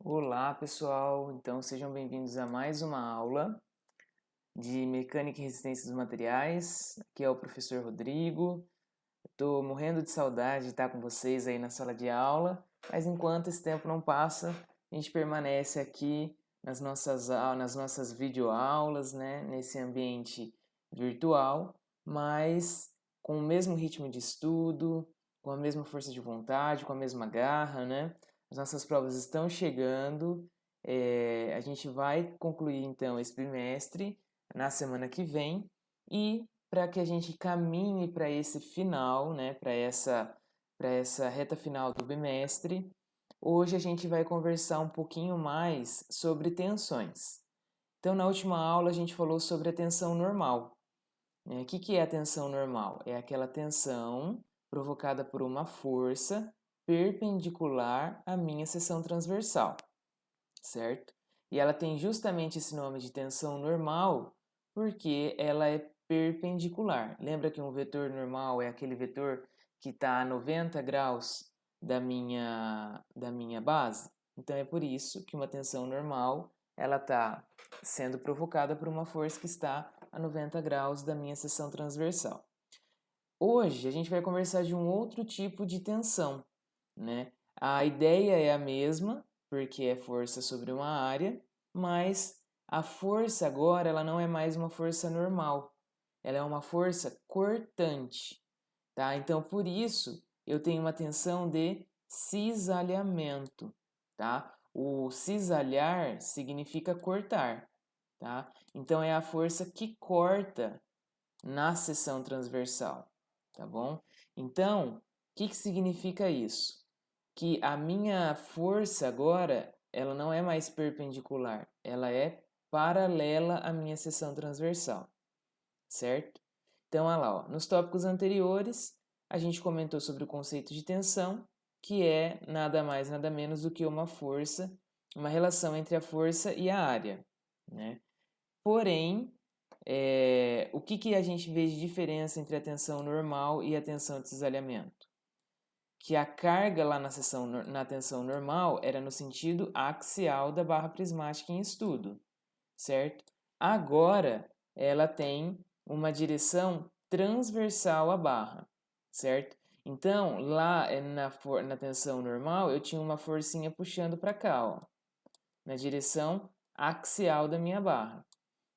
Olá, pessoal! Então sejam bem-vindos a mais uma aula de Mecânica e Resistência dos Materiais. Aqui é o professor Rodrigo. Estou morrendo de saudade de estar com vocês aí na sala de aula, mas enquanto esse tempo não passa, a gente permanece aqui nas nossas videoaulas, né, nesse ambiente virtual, mas com o mesmo ritmo de estudo, com a mesma força de vontade, com a mesma garra, né? As nossas provas estão chegando, a gente vai concluir então esse bimestre na semana que vem e para que a gente caminhe para esse final, né, para essa reta final do bimestre, hoje a gente vai conversar um pouquinho mais sobre tensões. Então, na última aula a gente falou sobre a tensão normal, né? O que é a tensão normal? É aquela tensão provocada por uma força perpendicular à minha seção transversal, certo? E ela tem justamente esse nome de tensão normal porque ela é perpendicular. Lembra que um vetor normal é aquele vetor que está a 90 graus da minha base? Então é por isso que uma tensão normal ela está sendo provocada por uma força que está a 90 graus da minha seção transversal. Hoje a gente vai conversar de um outro tipo de tensão, né? A ideia é a mesma, porque é força sobre uma área, mas a força agora ela não é mais uma força normal, ela é uma força cortante, tá? Então por isso eu tenho uma tensão de cisalhamento, tá? O cisalhar significa cortar, tá? Então é a força que corta na seção transversal, tá bom? Então, o que significa isso? Que a minha força agora, ela não é mais perpendicular, ela é paralela à minha seção transversal, certo? Então, olha lá, ó, nos tópicos anteriores, a gente comentou sobre o conceito de tensão, que é nada mais, nada menos do que uma força, uma relação entre a força e a área, né? Porém, o que a gente vê de diferença entre a tensão normal e a tensão de cisalhamento? Que a carga lá na tensão normal era no sentido axial da barra prismática em estudo, certo? Agora ela tem uma direção transversal à barra, certo? Então, lá na tensão normal, eu tinha uma forcinha puxando para cá, ó, na direção axial da minha barra.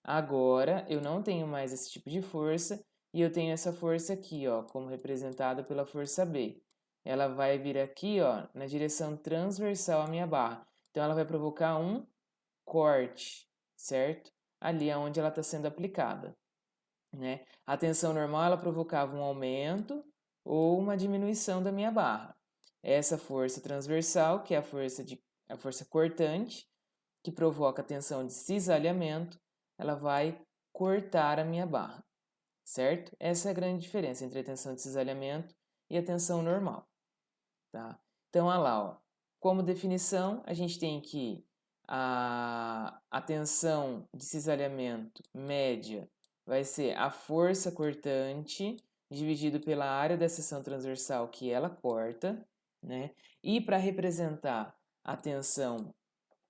Agora eu não tenho mais esse tipo de força e eu tenho essa força aqui, ó, como representada pela força B. Ela vai vir aqui, ó, na direção transversal à minha barra. Então ela vai provocar um corte, certo? Ali é onde ela está sendo aplicada, né? A tensão normal ela provocava um aumento ou uma diminuição da minha barra. Essa força transversal, que é a força cortante, que provoca a tensão de cisalhamento, ela vai cortar a minha barra, certo? Essa é a grande diferença entre a tensão de cisalhamento e a tensão normal, tá? Então, olha lá, ó. Como definição, a gente tem que a tensão de cisalhamento média vai ser a força cortante dividido pela área da seção transversal que ela corta, né? E para representar a tensão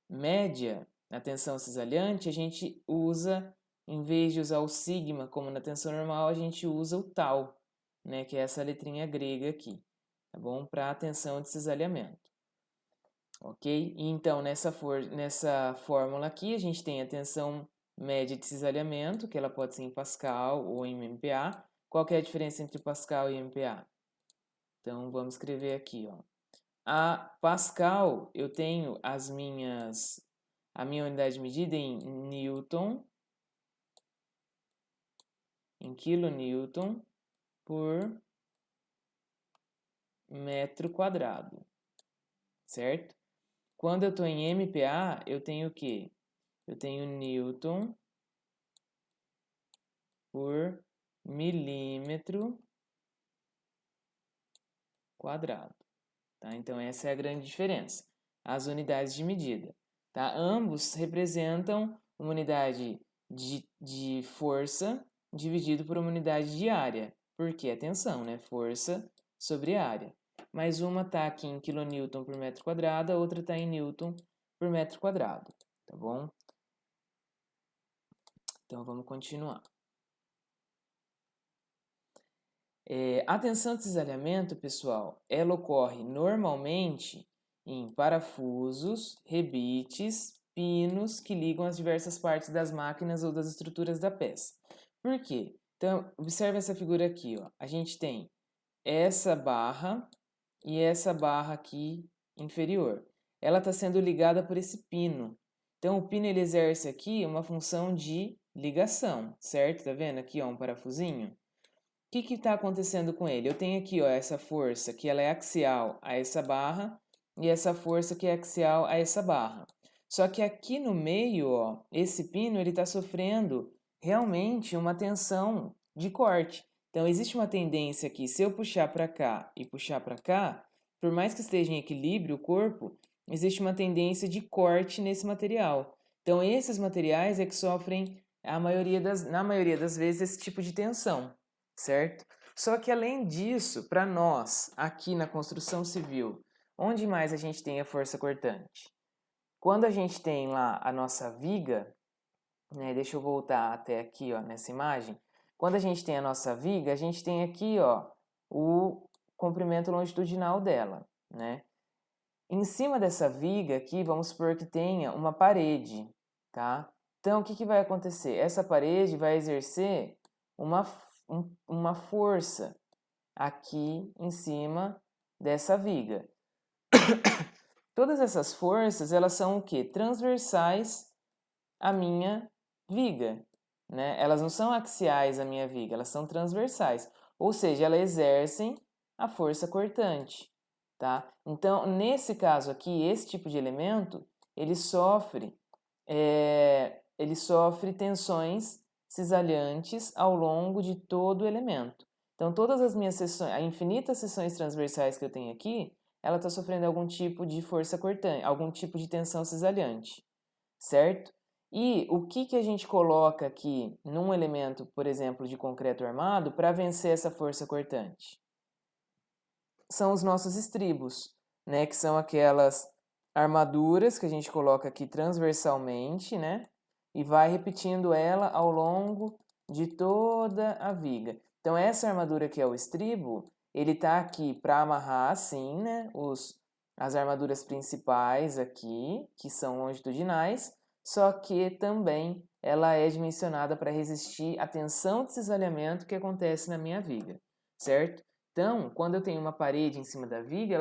média, na tensão cisalhante, a gente usa, em vez de usar o sigma como na tensão normal, a gente usa o tau, né, que é essa letrinha grega aqui, tá bom? Para a tensão de cisalhamento, ok? Então, nessa fórmula aqui, a gente tem a tensão média de cisalhamento, que ela pode ser em Pascal ou em MPa. Qual que é a diferença entre Pascal e MPa? Então, vamos escrever aqui, ó. A Pascal, eu tenho a minha unidade de medida em Newton, em quilonewton por metro quadrado, certo? Quando eu estou em MPa, eu tenho o quê? Eu tenho Newton por milímetro quadrado, tá? Então essa é a grande diferença, as unidades de medida, tá? Ambos representam uma unidade de força dividido por uma unidade de área, porque é tensão, né? Força sobre área. Mas uma está aqui em quilonewton por metro quadrado, a outra está em newton por metro quadrado, tá bom? Então, vamos continuar. A tensão de cisalhamento, pessoal, ela ocorre normalmente em parafusos, rebites, pinos que ligam as diversas partes das máquinas ou das estruturas da peça. Por quê? Então, observe essa figura aqui, ó. A gente tem essa barra e essa barra aqui inferior. Ela está sendo ligada por esse pino. Então, o pino ele exerce aqui uma função de ligação, certo? Tá vendo aqui, ó, um parafusinho? O que está acontecendo com ele? Eu tenho aqui, ó, essa força que ela é axial a essa barra e essa força que é axial a essa barra. Só que aqui no meio, ó, esse pino ele está sofrendo realmente uma tensão de corte. Então existe uma tendência aqui, se eu puxar para cá e puxar para cá, por mais que esteja em equilíbrio o corpo, existe uma tendência de corte nesse material. Então esses materiais é que sofrem na maioria das vezes esse tipo de tensão, certo? Só que além disso, para nós, aqui na construção civil, onde mais a gente tem a força cortante? Quando a gente tem lá a nossa viga, né, deixa eu voltar até aqui, ó, nessa imagem. Quando a gente tem a nossa viga, a gente tem aqui, ó, o comprimento longitudinal dela, né? Em cima dessa viga aqui, vamos supor que tenha uma parede, tá? Então, o que vai acontecer? Essa parede vai exercer uma força aqui em cima dessa viga. Todas essas forças, elas são o quê? Transversais à minha viga, né? Elas não são axiais à minha viga, elas são transversais. Ou seja, elas exercem a força cortante, tá? Então, nesse caso aqui, esse tipo de elemento, ele sofre tensões cisalhantes ao longo de todo o elemento. Então, todas as minhas seções, as infinitas seções transversais que eu tenho aqui, ela está sofrendo algum tipo de força cortante, algum tipo de tensão cisalhante, certo? E o que a gente coloca aqui num elemento, por exemplo, de concreto armado, para vencer essa força cortante? São os nossos estribos, né? Que são aquelas armaduras que a gente coloca aqui transversalmente, né? E vai repetindo ela ao longo de toda a viga. Então, essa armadura que é o estribo, ele tá aqui para amarrar, assim, né? As armaduras principais aqui, que são longitudinais, só que também ela é dimensionada para resistir à tensão de cisalhamento que acontece na minha viga, certo? Então, quando eu tenho uma parede em cima da viga,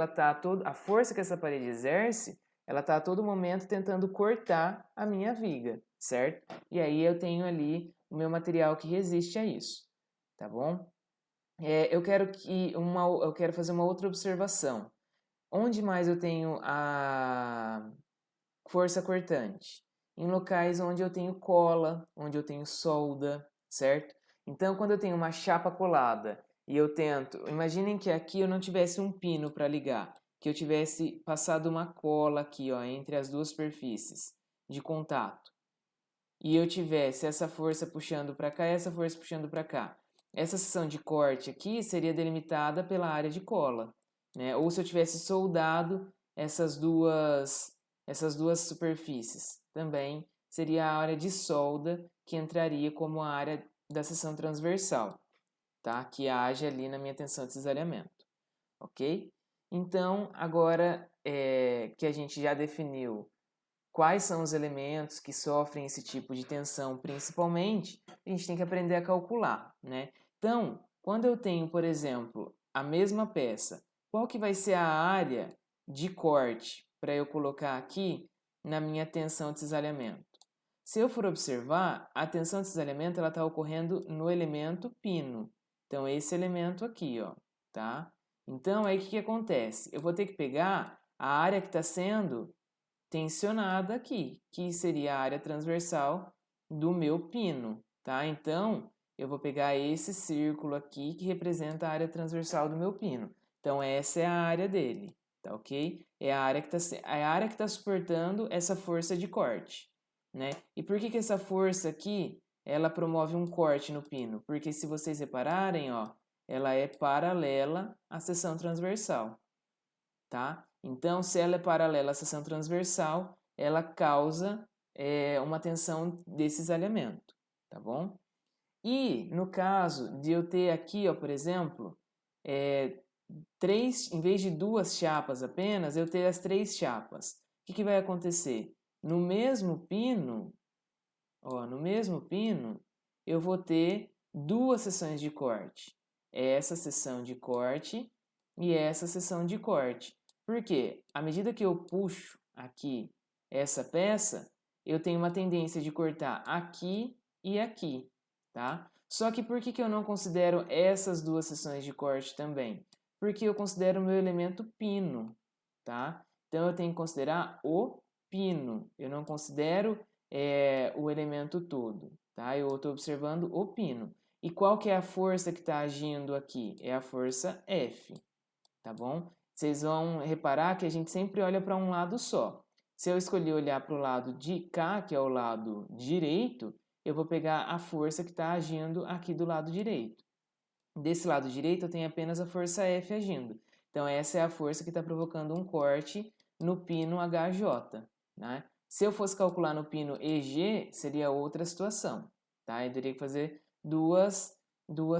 a força que essa parede exerce, ela está a todo momento tentando cortar a minha viga, certo? E aí eu tenho ali o meu material que resiste a isso, tá bom? Eu quero fazer uma outra observação. Onde mais eu tenho a força cortante? Em locais onde eu tenho cola, onde eu tenho solda, certo? Então, quando eu tenho uma chapa colada e eu tento, imaginem que aqui eu não tivesse um pino para ligar, que eu tivesse passado uma cola aqui, ó, entre as duas superfícies de contato. E eu tivesse essa força puxando para cá e essa força puxando para cá. Essa seção de corte aqui seria delimitada pela área de cola, né? Ou se eu tivesse soldado essas duas superfícies, também seria a área de solda que entraria como a área da seção transversal, tá? Que age ali na minha tensão de cisalhamento, ok? Então, agora que a gente já definiu quais são os elementos que sofrem esse tipo de tensão principalmente, a gente tem que aprender a calcular, né? Então, quando eu tenho, por exemplo, a mesma peça, qual que vai ser a área de corte para eu colocar aqui na minha tensão de cisalhamento? Se eu for observar, a tensão de cisalhamento está ocorrendo no elemento pino. Então, esse elemento aqui, ó, tá? Então, aí o que acontece? Eu vou ter que pegar a área que está sendo tensionada aqui, que seria a área transversal do meu pino, tá? Então, eu vou pegar esse círculo aqui que representa a área transversal do meu pino. Então, essa é a área dele, tá ok? É a área que está suportando essa força de corte, né? E por que essa força aqui, ela promove um corte no pino? Porque se vocês repararem, ó, ela é paralela à seção transversal, tá? Então, se ela é paralela à seção transversal, ela causa uma tensão de cisalhamento, tá bom? E no caso de eu ter aqui, ó, por exemplo, em vez de 2 chapas apenas, eu ter as 3 chapas. O que vai acontecer? No mesmo pino, ó, no mesmo pino, eu vou ter 2 seções de corte. Essa seção de corte e essa seção de corte. Por quê? À medida que eu puxo aqui essa peça, eu tenho uma tendência de cortar aqui e aqui, tá? Só que por que eu não considero essas 2 seções de corte também? Porque eu considero o meu elemento pino, tá? Então eu tenho que considerar o pino. Eu não considero o elemento todo, tá? Eu estou observando o pino. E qual que é a força que está agindo aqui? É a força F, tá bom? Vocês vão reparar que a gente sempre olha para um lado só. Se eu escolher olhar para o lado de cá, que é o lado direito, eu vou pegar a força que está agindo aqui do lado direito. Desse lado direito eu tenho apenas a força F agindo. Então essa é a força que está provocando um corte no pino HJ, né? Se eu fosse calcular no pino EG, seria outra situação, tá? Eu teria que fazer duas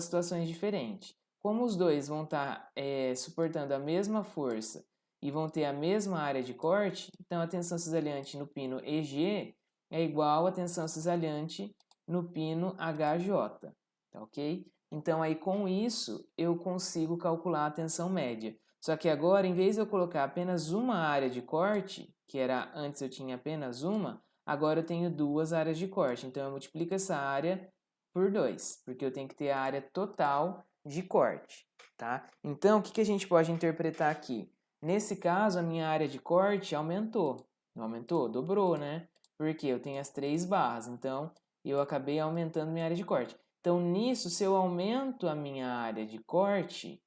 situações diferentes. Como os dois vão estar suportando a mesma força e vão ter a mesma área de corte, então a tensão cisalhante no pino EG é igual à tensão cisalhante no pino HJ, tá ok? Então aí com isso eu consigo calcular a tensão média. Só que agora, em vez de eu colocar apenas uma área de corte, que era antes eu tinha apenas uma, agora eu tenho 2 áreas de corte. Então eu multiplico essa área por 2, porque eu tenho que ter a área total de corte, tá? Então o que a gente pode interpretar aqui? Nesse caso, a minha área de corte aumentou. Não aumentou? Dobrou, né? Porque eu tenho as 3 barras, então eu acabei aumentando minha área de corte. Então, nisso, se eu aumento a minha área de corte,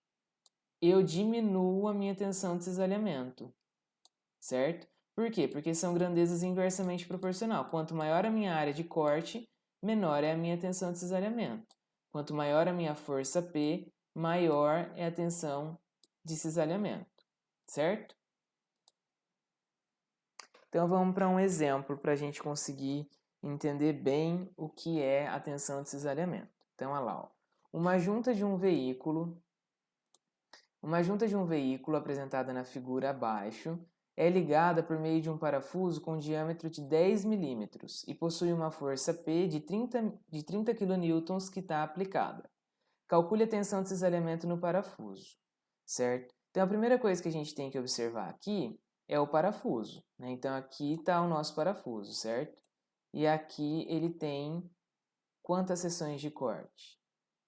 eu diminuo a minha tensão de cisalhamento, certo? Por quê? Porque são grandezas inversamente proporcional. Quanto maior a minha área de corte, menor é a minha tensão de cisalhamento. Quanto maior a minha força P, maior é a tensão de cisalhamento, certo? Então, vamos para um exemplo para a gente conseguir entender bem o que é a tensão de cisalhamento. Então, olha lá, ó. Uma junta de um veículo apresentada na figura abaixo é ligada por meio de um parafuso com diâmetro de 10 milímetros e possui uma força P de 30 kN que está aplicada. Calcule a tensão de cisalhamento no parafuso, certo? Então, a primeira coisa que a gente tem que observar aqui é o parafuso, né? Então, aqui está o nosso parafuso, certo? E aqui ele tem quantas seções de corte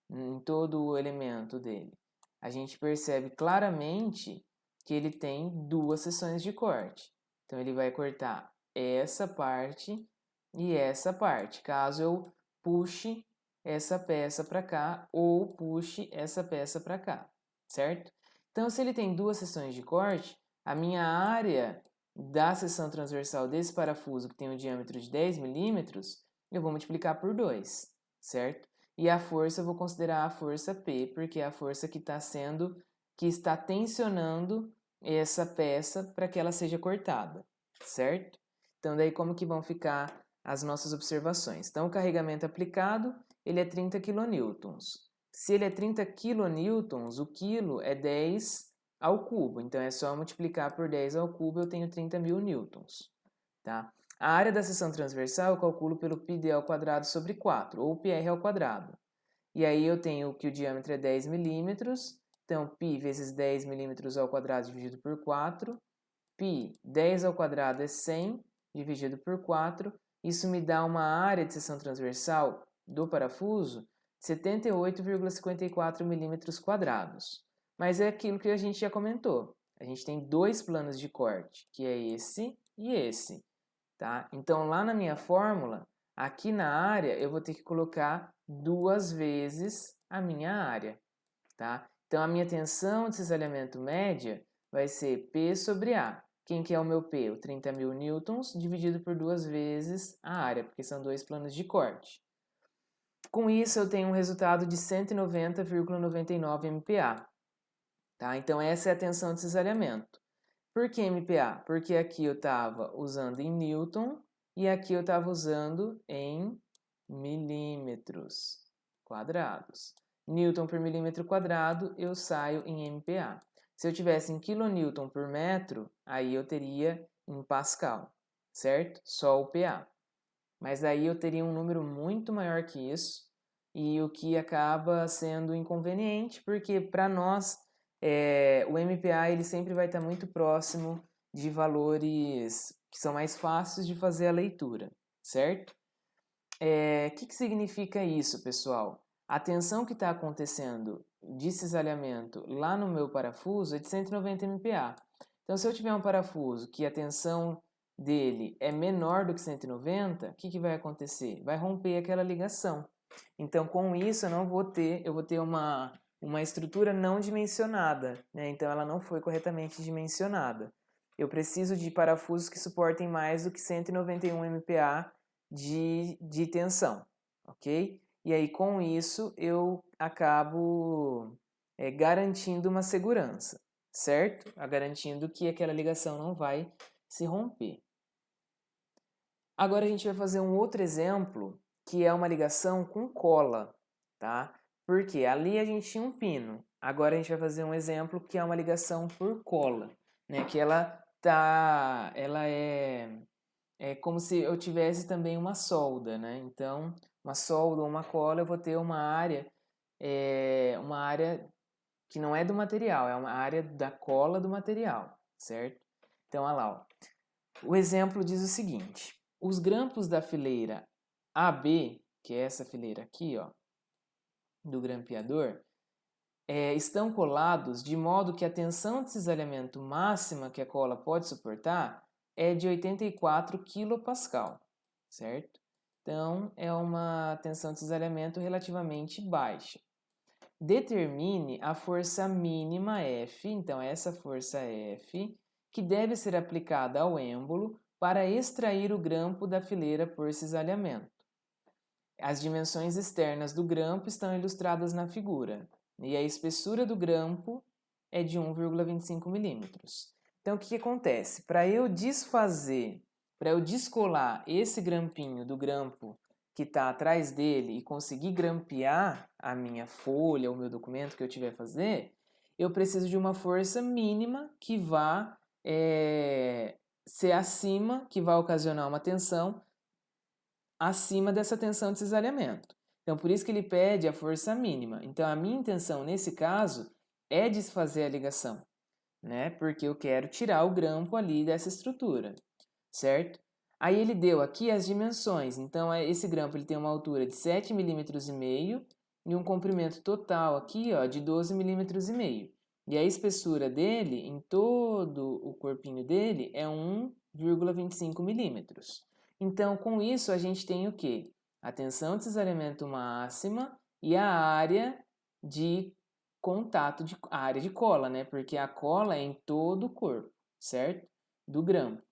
em todo o elemento dele? A gente percebe claramente que ele tem 2 seções de corte. Então, ele vai cortar essa parte e essa parte, caso eu puxe essa peça para cá ou puxe essa peça para cá, certo? Então, se ele tem 2 seções de corte, a minha área da seção transversal desse parafuso, que tem um diâmetro de 10 milímetros, eu vou multiplicar por 2, certo? E a força eu vou considerar a força P, porque é a força que está tensionando essa peça para que ela seja cortada, certo? Então, daí como que vão ficar as nossas observações? Então, o carregamento aplicado, ele é 30 kN. Se ele é 30 kN, o quilo é 10 ao cubo. Então, é só multiplicar por 10 ao cubo, eu tenho 30.000 newtons, tá? A área da seção transversal eu calculo pelo πd ao quadrado sobre 4, ou πr ao quadrado. E aí eu tenho que o diâmetro é 10 milímetros, então π vezes 10 milímetros ao quadrado dividido por 4. π, 10 ao quadrado é 100 dividido por 4. Isso me dá uma área de seção transversal do parafuso de 78,54 milímetros quadrados. Mas é aquilo que a gente já comentou. A gente tem 2 planos de corte, que é esse e esse. Tá? Então, lá na minha fórmula, aqui na área, eu vou ter que colocar 2 vezes a minha área. Tá? Então, a minha tensão de cisalhamento média vai ser P sobre A. Quem que é o meu P? O 30.000 newtons dividido por 2 vezes a área, porque são 2 planos de corte. Com isso, eu tenho um resultado de 190,99 MPa. Tá? Então, essa é a tensão de cisalhamento. Por que MPa? Porque aqui eu estava usando em Newton e aqui eu estava usando em milímetros quadrados. Newton por milímetro quadrado, eu saio em MPa. Se eu tivesse em quilonewton por metro, aí eu teria em Pascal, certo? Só o PA. Mas aí eu teria um número muito maior que isso, e o que acaba sendo inconveniente, porque para nós o MPa ele sempre vai estar muito próximo de valores que são mais fáceis de fazer a leitura, certo? Que significa isso, pessoal? A tensão que está acontecendo de cisalhamento lá no meu parafuso é de 190 MPa. Então, se eu tiver um parafuso que a tensão dele é menor do que 190, o que vai acontecer? Vai romper aquela ligação. Então, com isso, eu vou ter uma estrutura não dimensionada, né? Então, ela não foi corretamente dimensionada. Eu preciso de parafusos que suportem mais do que 191 MPa de tensão, ok? E aí, com isso, eu acabo garantindo uma segurança, certo? Garantindo que aquela ligação não vai se romper. Agora a gente vai fazer um outro exemplo, que é uma ligação com cola, tá? Porque ali a gente tinha um pino. Agora a gente vai fazer um exemplo que é uma ligação por cola, né? Que ela é como se eu tivesse também uma solda, né? Então, uma solda ou uma cola, eu vou ter uma área que não é do material, é uma área da cola do material, certo? Então, olha lá, ó. O exemplo diz o seguinte: os grampos da fileira AB, que é essa fileira aqui, ó, do grampeador, estão colados de modo que a tensão de cisalhamento máxima que a cola pode suportar é de 84 kPa, certo? Então, é uma tensão de cisalhamento relativamente baixa. Determine a força mínima F, então essa força F, que deve ser aplicada ao êmbolo para extrair o grampo da fileira por cisalhamento. As dimensões externas do grampo estão ilustradas na figura, e a espessura do grampo é de 1,25 milímetros. Então, o que acontece? Para eu descolar esse grampinho do grampo que está atrás dele e conseguir grampear a minha folha, o meu documento que eu tiver a fazer, eu preciso de uma força mínima que vá ser acima, que vai ocasionar uma tensão acima dessa tensão de cisalhamento. Então, por isso que ele pede a força mínima. Então, a minha intenção nesse caso é desfazer a ligação, né? Porque eu quero tirar o grampo ali dessa estrutura, certo? Aí ele deu aqui as dimensões. Então, esse grampo ele tem uma altura de 7,5 milímetros e um comprimento total aqui, ó, de 12,5 milímetros. E a espessura dele, em todo o corpinho dele, é 1,25 milímetros. Então, com isso, a gente tem o quê? A tensão de cisalhamento máxima e a área de contato, a área de cola, né? Porque a cola é em todo o corpo, certo? Do grampo. O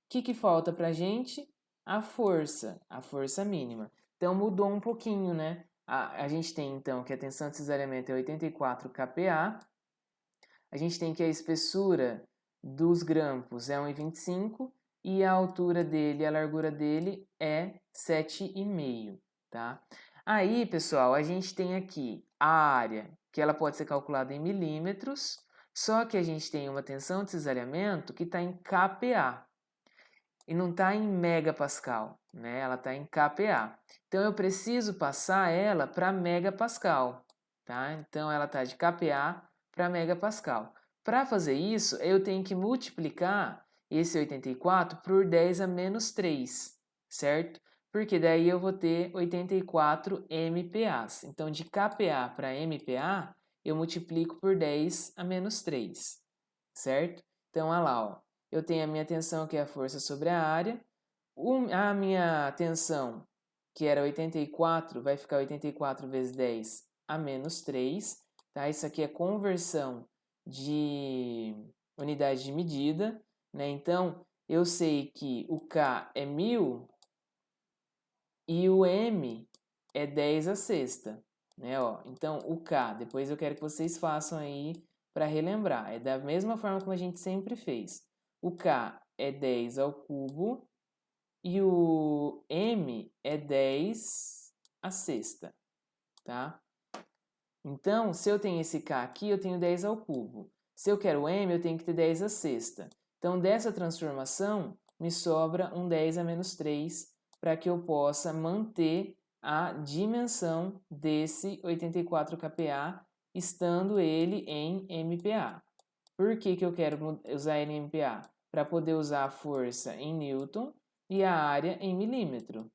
que falta pra gente? A força mínima. Então, mudou um pouquinho, né? A gente tem, então, que a tensão de cisalhamento é 84 kPa. A gente tem que a espessura dos grampos é 1,25 e a altura dele, a largura dele é 7,5, tá? Aí, pessoal, a gente tem aqui a área, que ela pode ser calculada em milímetros, só que a gente tem uma tensão de cisalhamento que está em kPa e não está em megapascal, né? Ela está em kPa. Então, eu preciso passar ela para megapascal, tá? Então, ela está de kPa para megapascal. Para fazer isso, eu tenho que multiplicar esse 84 por 10 a menos 3, certo? Porque daí eu vou ter 84 MPAs. Então, de kPa para MPa, eu multiplico por 10 a menos 3, certo? Então, olha lá, ó. Eu tenho a minha tensão, que é a força sobre a área. A minha tensão, que era 84, vai ficar 84 vezes 10 a menos 3. Tá? Isso aqui é conversão de unidade de medida, né? Então, eu sei que o K é 1000 e o M é 10 a sexta, né? Ó, então, o K, depois eu quero que vocês façam aí para relembrar. É da mesma forma como a gente sempre fez. O K é 10 ao cubo e o M é 10 à sexta, tá? Então, se eu tenho esse K aqui, eu tenho 10 ao cubo. Se eu quero M, eu tenho que ter 10 à sexta. Então, dessa transformação, me sobra um 10 a menos 3 para que eu possa manter a dimensão desse 84 kPa, estando ele em MPa. Por que que eu quero usar ele em MPa? Para poder usar a força em Newton e a área em milímetro,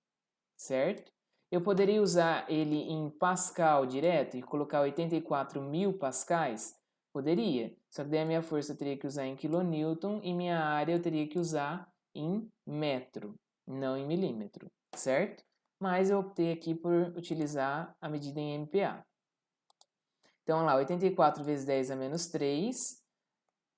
certo? Eu poderia usar ele em Pascal direto e colocar 84.000 pascais? Poderia, só que daí a minha força eu teria que usar em quilonewton e minha área eu teria que usar em metro, não em milímetro, certo? Mas eu optei aqui por utilizar a medida em MPa. Então, olha lá, 84 vezes 10 a menos 3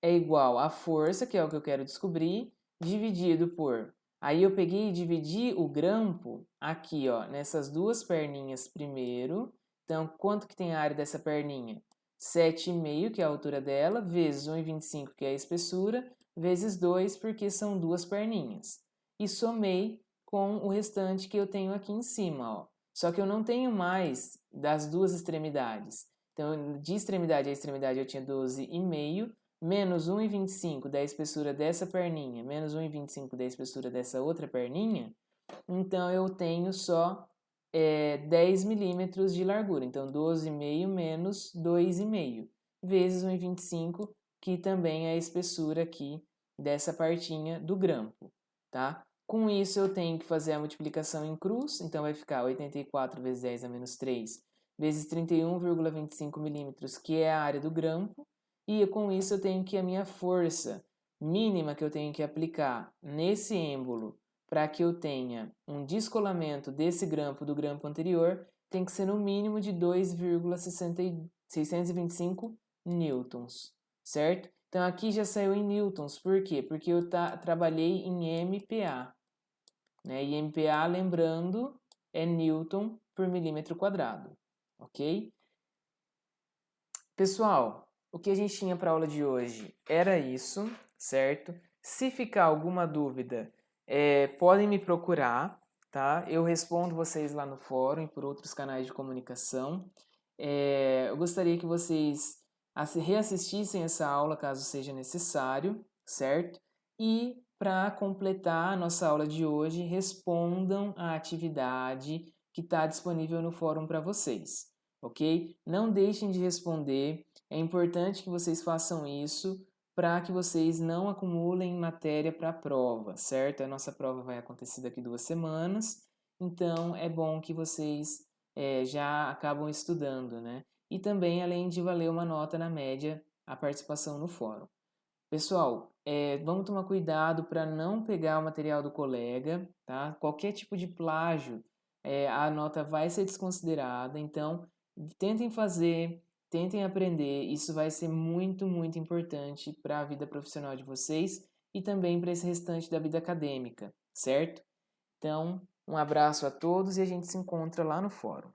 é igual a força, que é o que eu quero descobrir, dividido por... Aí eu peguei e dividi o grampo aqui, ó, nessas duas perninhas primeiro. Então, quanto que tem a área dessa perninha? 7,5, que é a altura dela, vezes 1,25, que é a espessura, vezes 2, porque são duas perninhas. E somei com o restante que eu tenho aqui em cima, ó. Só que eu não tenho mais das duas extremidades. Então, de extremidade a extremidade eu tinha 12,5, menos 1,25 da espessura dessa perninha, menos 1,25 da espessura dessa outra perninha, então eu tenho só 10 milímetros de largura. Então, 12,5 menos 2,5, vezes 1,25, que também é a espessura aqui dessa partinha do grampo, tá? Com isso, eu tenho que fazer a multiplicação em cruz, então vai ficar 84 vezes 10 a menos 3, vezes 31,25 milímetros, que é a área do grampo, e com isso eu tenho que a minha força mínima que eu tenho que aplicar nesse êmbolo para que eu tenha um descolamento desse grampo do grampo anterior tem que ser no mínimo de 2,625 newtons, certo? Então aqui já saiu em newtons, por quê? Porque eu trabalhei em MPa, né? E MPa, lembrando, é newton por milímetro quadrado, ok? Pessoal, o que a gente tinha para a aula de hoje era isso, certo? Se ficar alguma dúvida, podem me procurar, tá? Eu respondo vocês lá no fórum e por outros canais de comunicação. Eu gostaria que vocês reassistissem essa aula caso seja necessário, certo? E para completar a nossa aula de hoje, respondam a atividade que está disponível no fórum para vocês, ok? Não deixem de responder, é importante que vocês façam isso para que vocês não acumulem matéria para a prova, certo? A nossa prova vai acontecer daqui 2 semanas, então é bom que vocês já acabam estudando, né? E também, além de valer uma nota na média, a participação no fórum. Pessoal, vamos tomar cuidado para não pegar o material do colega, tá? Qualquer tipo de plágio, a nota vai ser desconsiderada, então tentem fazer, tentem aprender, isso vai ser muito, muito importante para a vida profissional de vocês e também para esse restante da vida acadêmica, certo? Então, um abraço a todos e a gente se encontra lá no fórum.